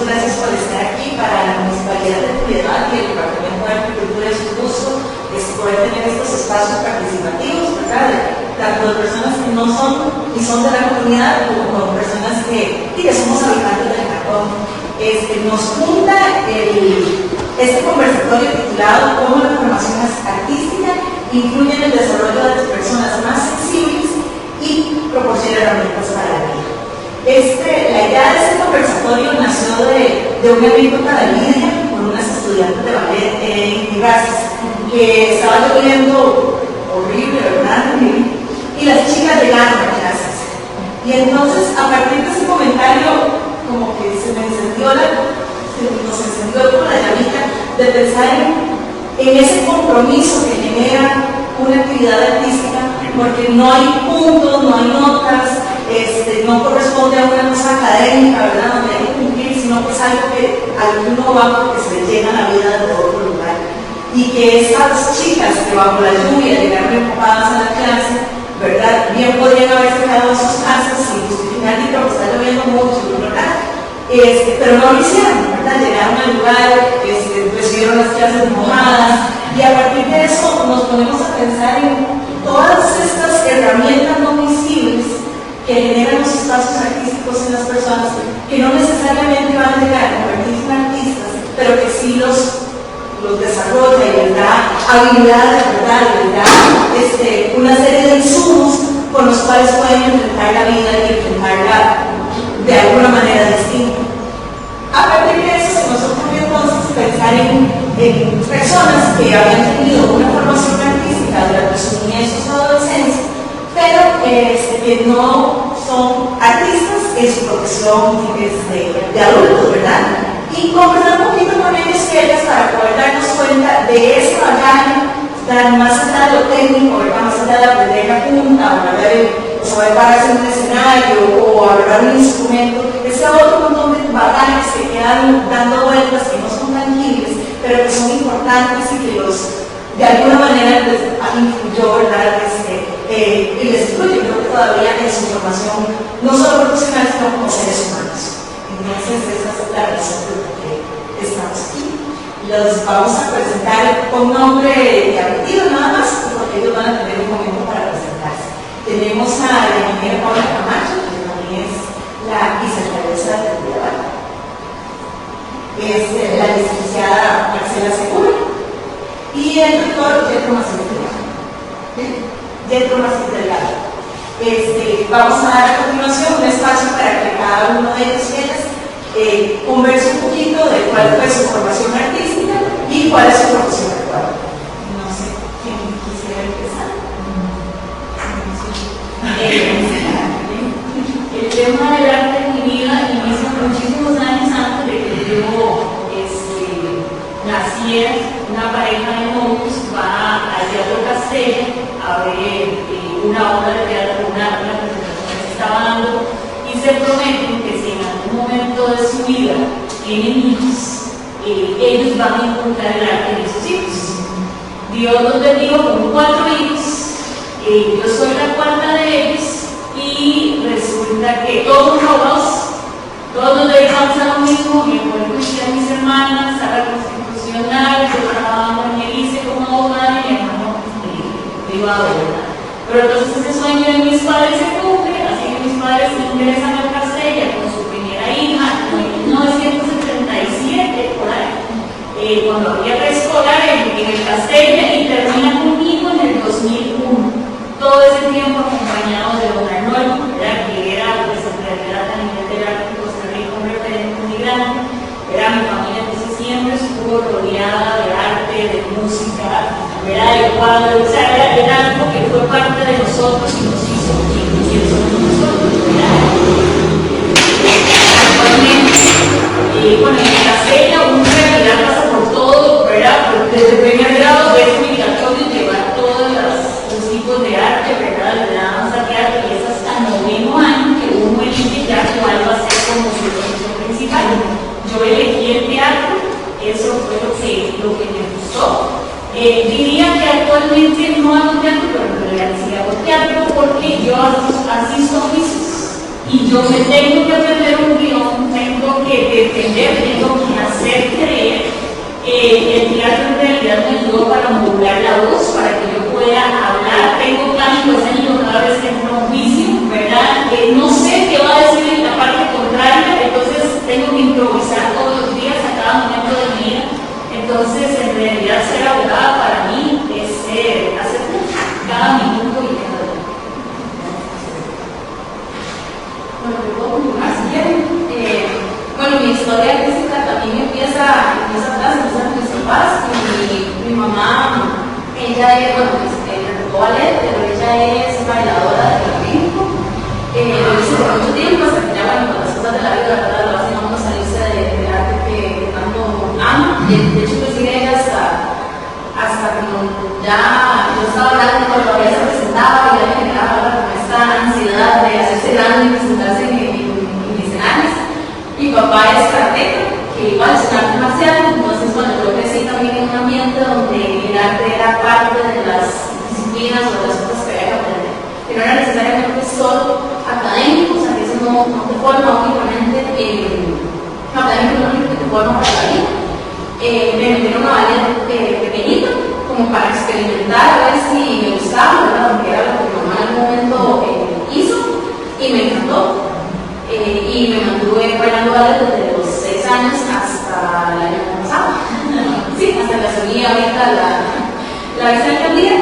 gracias por estar aquí. Para la Municipalidad de Piedad y el Departamento de Arte y Cultura es un gusto poder tener estos espacios participativos, ¿verdad? Tanto de personas que no son y son de la comunidad, como personas que somos habitantes del cantón. Nos junta este conversatorio titulado "Cómo la formación artística influye en el desarrollo de las personas más sensibles y proporciona herramientas para la vida". La idea de este conversatorio nació de un evento para Lidia con unas estudiantes de ballet en Gracias, que estaba lloviendo horrible, ¿verdad? Y las chicas llegaron a clases. Y entonces, a partir de ese comentario, como que nos encendió como la llamita de pensar en ese compromiso que genera una actividad artística, porque no hay puntos, no hay notas, no corresponde a una cosa académica, ¿verdad? Donde hay que cumplir, sino que es algo que uno va porque se le llega a la vida de todo lugar. Y que estas chicas que bajo la lluvia llegaron empapadas a la clase, ¿verdad? Bien podrían haberse quedado en sus casas sin justificar ni porque está lloviendo mucho, ¿verdad? Pero no lo hicieron, ¿verdad? Llegaron al lugar, recibieron las clases mojadas, y a partir de eso nos ponemos a pensar en todas estas herramientas no visibles que generan los espacios artísticos en las personas, que no necesariamente van a llegar a convertirse en artistas, pero que sí los desarrolla y les da habilidades, ¿verdad? Y les da una serie de insumos con los cuales pueden enfrentar la vida y enfrentarla de alguna manera distinta. A partir de eso se nos ocurrió entonces pensar en personas que habían tenido una formación artística durante su niñez o su adolescencia, pero que no son artistas en su profesión de adultos, ¿verdad? Y conversar un poquito con ellos y ellas para poder darnos cuenta de ese bagaje, más allá de lo técnico, ¿verdad? Más allá de aprender la punta, o saber pararse en un escenario o agarrar un instrumento, ese otro montón de bagajes que quedan dando vueltas, que no son tangibles, pero que son importantes y que de alguna manera les influyó, ¿verdad? Y les influye, creo que todavía en su formación, no solo profesional, sino como seres humanos. Entonces, esa es la razón por la que estamos aquí. Los vamos a presentar con nombre y apellido nada más, porque ellos van a tener un momento para presentarse. Tenemos a la ingeniera Paula Camacho, que también es la vicealcaldesa de Piedad. Es la licenciada Marcela Segura y el doctor Yetro Macías Delgado. Vamos a dar a continuación un espacio para que cada uno de ellos y ellas converse un poquito de cuál fue su formación artística y cuál es su profesión actual. No sé quién quisiera empezar. El tema del arte en mi vida inicia muchísimos años antes de que yo naciera. Una pareja de novios va al Teatro Castella a ver una obra de teatro, una presentación que se estaba dando, y se prometen que si en algún momento de su vida tienen hijos, ellos van a encontrar el arte de sus hijos. Dios los bendijo con 4 hijos, yo soy la cuarta de ellos, y resulta que todos nos dedicamos a lo mismo. Me acuerdo que a mis hermanas, a la constitucional, yo trabajaba en el ICE como abogada y mi hermano privado, ¿verdad? Pero entonces ese sueño de mis padres se cumple, así que mis padres ingresan al Castella con su primera hija en 1977, por ahí, cuando había preescolar en el Castella, y termina conmigo en el 2001. Todo ese tiempo acompañado de don Arnoldo, que era pues en realidad a nivel del arte en Costa Rica un referente muy grande. Era mi familia, entonces siempre estuvo rodeada de arte, de música, de cuadros, o sea, era algo que fue parte de nosotros y nos hizo quienes somos nosotros, ¿verdad? Actualmente, bueno, en Castella uno en realidad pasa por todo, ¿verdad? Desde el primer grado es obligatorio llevar todos los tipos de arte, ¿verdad? De danza, teatro, y es hasta 9º año que uno elige ya cuál va a ser como su profesión principal. Yo elegí el teatro, eso fue lo que me gustó. Diría que actualmente no hago teatro, pero en realidad sí hago teatro porque yo asisto a juicios y yo me tengo que aprender un guión, tengo que pretender, tengo que hacer creer. El teatro en realidad me ayudó para modular la voz, para que yo pueda hablar. Tengo pánico escénico cada vez que entro a un juicio, ¿verdad? No sé qué va a decir en la parte contraria, entonces tengo que improvisar todos los días a cada momento de mi vida. Entonces, en realidad, ser abogada para mí es hacer cada minuto y cada día. Bueno, ¿me puedo continuar si quieren? Bueno, mi historia artística también empieza atrás, empieza con mis papás. Mi mamá, ella es, bueno, me tocó ballet, pero ella es bailadora de flamenco. Lo hice por mucho tiempo, hasta que ya, bueno, con las cosas de la vida, ¿verdad? Lo hacen a uno salirse del arte que tanto ama. De hecho, pues sigue ella hasta como ya yo estaba hablando cuando todavía se presentaba y ya me generaba como esta ansiedad de hacerse grande y presentarse en escenarios. Mi papá es karateca, que igual es un arte marcial, entonces cuando yo crecí también en un ambiente donde el arte era parte de las disciplinas o de las cosas que había que aprender, que no era necesariamente solo académico, o sea que eso no te forma únicamente académico, no te forma para la vida. Me metieron a ballet pequeñita, como para experimentar, a ver si me gustaba, ¿verdad? Porque era lo que mi mamá en algún momento hizo, y me encantó. Y me mantuve bailando ballet desde los 6 años hasta el año pasado. Sí, hasta que asumí ahorita la vicealcaldía.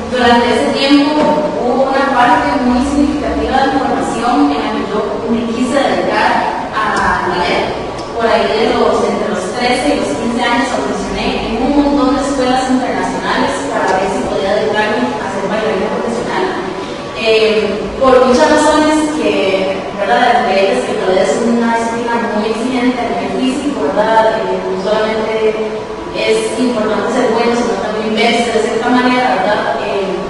Durante ese tiempo hubo una parte muy significativa de formación en la que yo me quise dedicar a ballet. Por ahí entre los 13 y los 15 años audicioné en un montón de escuelas internacionales para ver si podía dedicarme a ser bailarina profesional. Por muchas razones que, ¿verdad? Entre ellas que el ballet es una disciplina muy exigente a nivel físico, ¿verdad? No solamente es importante ser bueno, sino también verse de cierta manera, ¿verdad?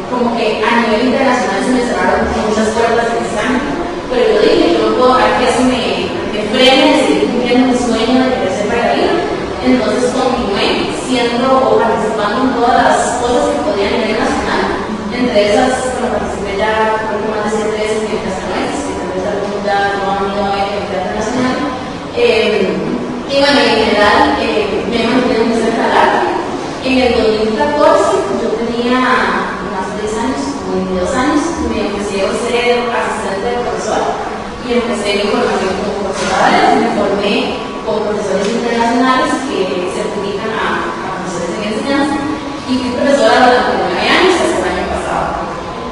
Como que a nivel internacional se me cerraron muchas puertas en ese ámbito. Pero yo dije, yo no puedo dejar que eso me frene de seguir cumpliendo mi sueño de querer ser bailarina. Entonces continué siendo o participando en todas las cosas que podía a nivel nacional. Entre esas, bueno, participé ya creo que más de 7 veces en Castanueces, que tal vez algunos ya no han ido a ver en el Teatro Nacional. Y bueno, en general me he mantenido muy cerca del arte. En el 2014, yo tenía más de 10 años, como 22 años, me ofrecieron ser asistente de profesor y empecé mi formación como profesora de ballet. Me formé con profesores internacionales que certifican a profesores en enseñanza y fui profesora durante 9 años hasta el año pasado.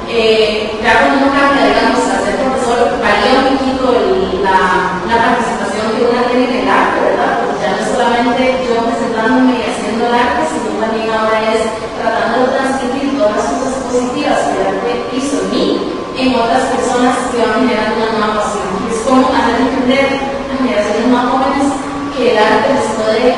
Ya cuando uno cambia, digamos, a ser profesor, varía un poquito la participación que uno tiene en el arte, ¿verdad? Porque ya no es solamente yo presentándome y haciendo el arte, sino también ahora es tratando de transmitir todas las cosas positivas que el arte hizo en mí, en otras personas que van generando una nueva pasión. Es como hacer entender a generaciones más jóvenes que el arte les puede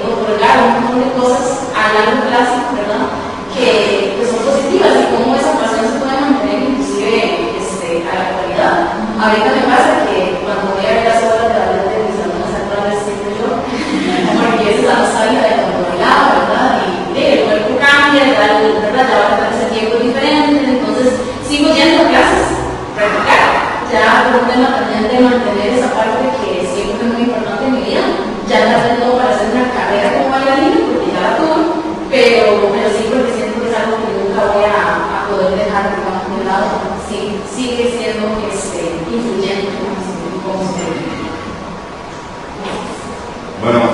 otorgar un montón de cosas a largo plazo, ¿verdad? Que son positivas y cómo esa pasión se puede mantener inclusive a la actualidad. Ahorita me pasa que cuando voy a ver las obras de ballet de mis alumnas actuales siempre yo, porque esa es la nostalgia de cuando bailaba, ¿verdad? Y el cuerpo cambia, ¿verdad? Ya va a ese tiempo diferente, entonces sigo yendo a clases, practicar, ya por un tema también de mantener esa parte que siempre es muy importante en mi vida. Ya no hacer todo para hacer una carrera como bailarina, porque ya la tuve, pero sí porque siento que es algo que nunca voy a poder dejar de un lado. Sí, sigue siendo influyente como usted. Bueno,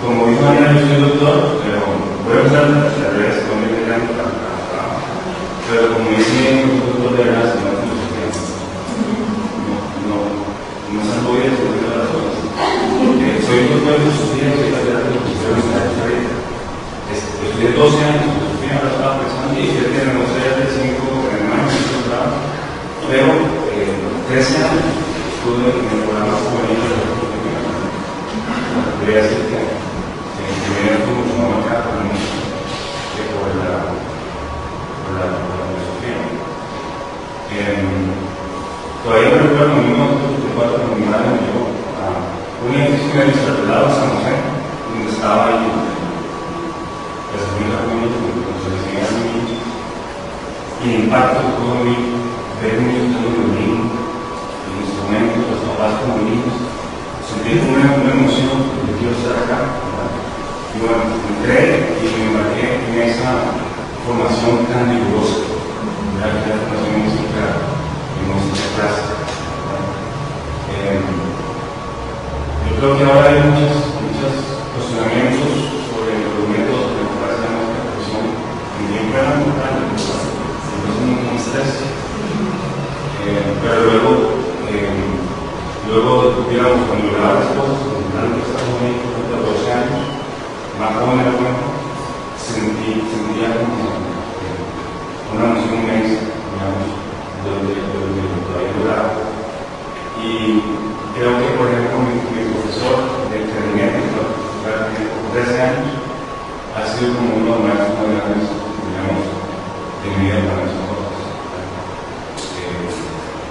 como dijo Ana, yo soy doctor, pero voy a usar las carreras que me quedan para trabajo. Pero como dice un doctor de verdad, no es filosofía. No se voy a descubrir las cosas. Soy doctor de filosofía, soy catedrático de filosofía. Estudié 12 años de filosofía, ahora estaba pensando y yo que me gustaría hacer 5 hermanos en el trabajo. Pero 13 años estuve en el programa juvenil de la República Dominicana. Podría decir que primero estuvo mucho más marcado por mí que por la filosofía. Todavía me recuerdo en 1984 cuando mi madre me llevó a un edificio que había trasladado a San José, donde estaba ahí la segunda comunidad, cuando se decían a mí, y el impacto que tuvo en mí ver un niño tocando violín, el instrumento, los papás como niños, sentí una emoción de quiero estar acá, ¿verdad? Y bueno, entré y me embarqué en esa formación tan rigurosa, ¿verdad? La formación en música clásica, ¿verdad? Yo creo que ahora hay muchos cuestionamientos sobre los métodos de mejorar la música en tiempo eran importantes, entonces un estrés. Pero luego, digamos, cuando lograba las cosas, tanto que estaba muy de 12 años, más joven era bueno, sentía como una emoción inmensa, digamos, de lo que había logrado. Y creo que, por ejemplo, mi profesor de entrenamiento, por 13 años, ha sido como uno de los maestros más grandes, digamos, de mi vida para esas cosas.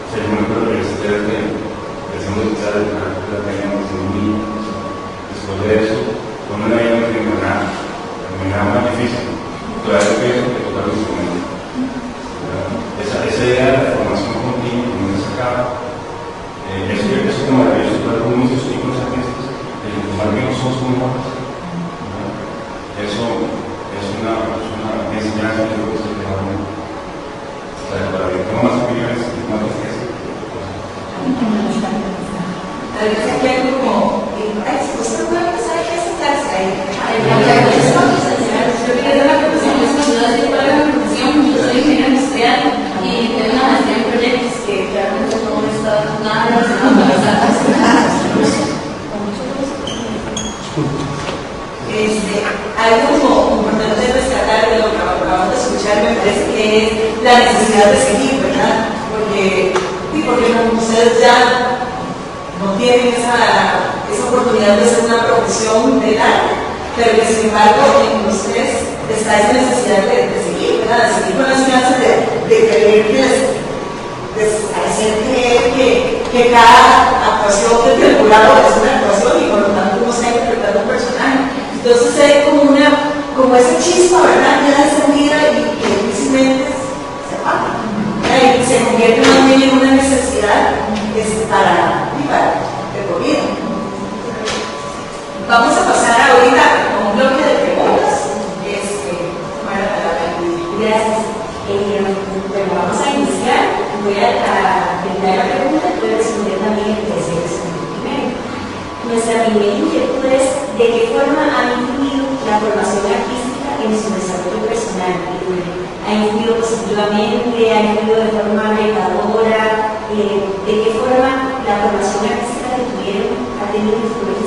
Se me acuerdo que ustedes de segundo oficial de la teníamos en un niño. Después de eso, cuando una niña no tiene nada, me da más difícil. Todavía pienso que tocar un instrumento. Esa idea de la formación continua, que no se acaba, eso es maravilloso, pero con muchos tipos de artistas, el tomar bien son sus mejores. Eso es una enseñanza que yo creo que se le da para que tengo más opiniones y más cosas. A veces aquí hay como, ¿usted puede empezar a esa clase ahí? Yo quería dar la profesión, yo soy ingeniero industrial y tengo una maestría en proyectos que realmente no está nada relacionado con las artes. Algo importante de rescatar de lo que acabamos de escuchar me parece que es la necesidad de seguir, ¿verdad? Porque como ustedes ya no tienen esa oportunidad de hacer una profesión del arte, pero que sin embargo en ustedes está esa necesidad de seguir, ¿verdad? De seguir con las clases, de querer hacer creer que cada actuación del jurado es una actuación y por lo tanto uno está interpretando un personaje. Entonces hay como esa chispa, ¿verdad? Ya encendida y que difícilmente se apaga. Y se convierte más bien en una necesidad para el gobierno. Vamos a pasar ahorita a un bloque de preguntas. Gracias. Bueno, vamos a iniciar. Voy a terminar la pregunta y voy a responder también el que deseo responder primero. Nuestra primera inquietud es de qué forma ha influido la formación artística en su desarrollo personal. ¿Ha influido positivamente? ¿Ha influido de forma retadora? ¿De qué forma la formación artística que tuvieron ha tenido influencia